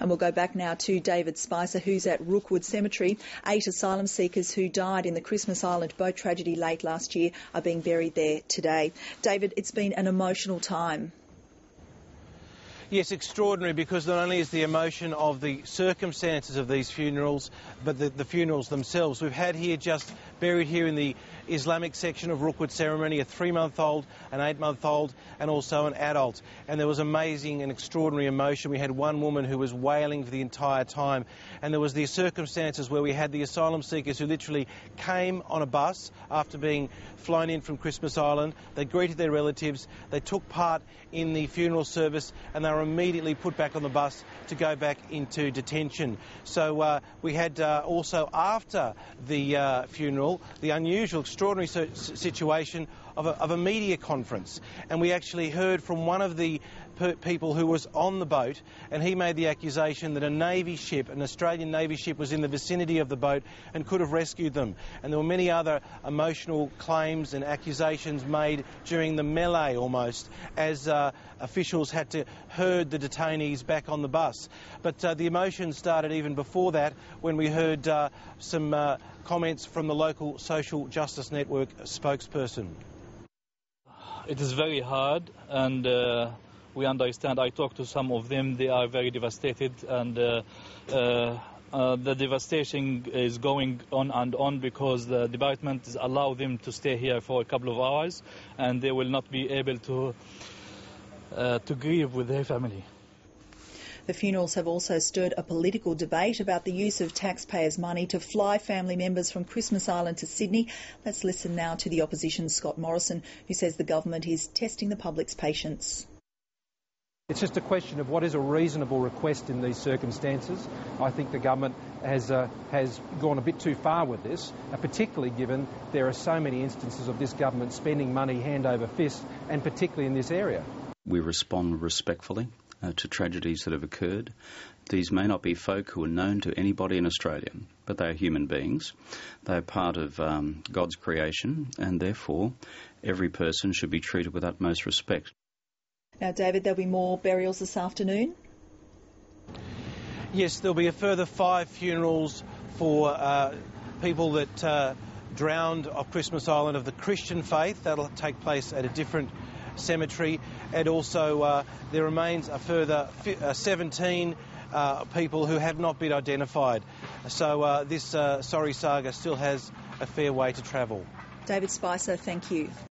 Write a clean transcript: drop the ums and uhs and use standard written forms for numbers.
And we'll go back now to David Spicer, who's at Rookwood Cemetery. 8 asylum seekers who died in the Christmas Island boat tragedy late last year are being buried there today. David, it's been an emotional time. Yes, extraordinary, because not only is the emotion of the circumstances of these funerals, but the funerals themselves. We've had here, just buried here in the Islamic section of Rookwood Ceremony, a 3-month-old, an 8-month-old and also an adult. And there was amazing and extraordinary emotion. We had one woman who was wailing for the entire time. And there was the circumstances where we had the asylum seekers who literally came on a bus after being flown in from Christmas Island. They greeted their relatives, they took part in the funeral service, and they were immediately put back on the bus to go back into detention. So we had also, after the funeral, the unusual, extraordinary situation of a media conference. And we actually heard from one of the people who was on the boat, and he made the accusation that a Navy ship, an Australian Navy ship, was in the vicinity of the boat and could have rescued them. And there were many other emotional claims and accusations made during the melee almost, as officials had to herd the detainees back on the bus. But the emotion started even before that, when we heard some comments from the local Social Justice Network spokesperson. It is very hard, and we understand. I talked to some of them. They are very devastated, and the devastation is going on and on because the department allow them to stay here for a couple of hours, and they will not be able to grieve with their family. The funerals have also stirred a political debate about the use of taxpayers' money to fly family members from Christmas Island to Sydney. Let's listen now to the opposition's Scott Morrison, who says the government is testing the public's patience. It's just a question of what is a reasonable request in these circumstances. I think the government has gone a bit too far with this, particularly given there are so many instances of this government spending money hand over fist, and particularly in this area. We respond respectfully to tragedies that have occurred. These may not be folk who are known to anybody in Australia, but they are human beings. They are part of God's creation, and therefore every person should be treated with utmost respect. Now, David, there'll be more burials this afternoon? Yes, there'll be a further 5 funerals for people that drowned off Christmas Island of the Christian faith. That'll take place at a different cemetery, and also there remains a further 17 people who have not been identified. So this sorry saga still has a fair way to travel. David Spicer, thank you.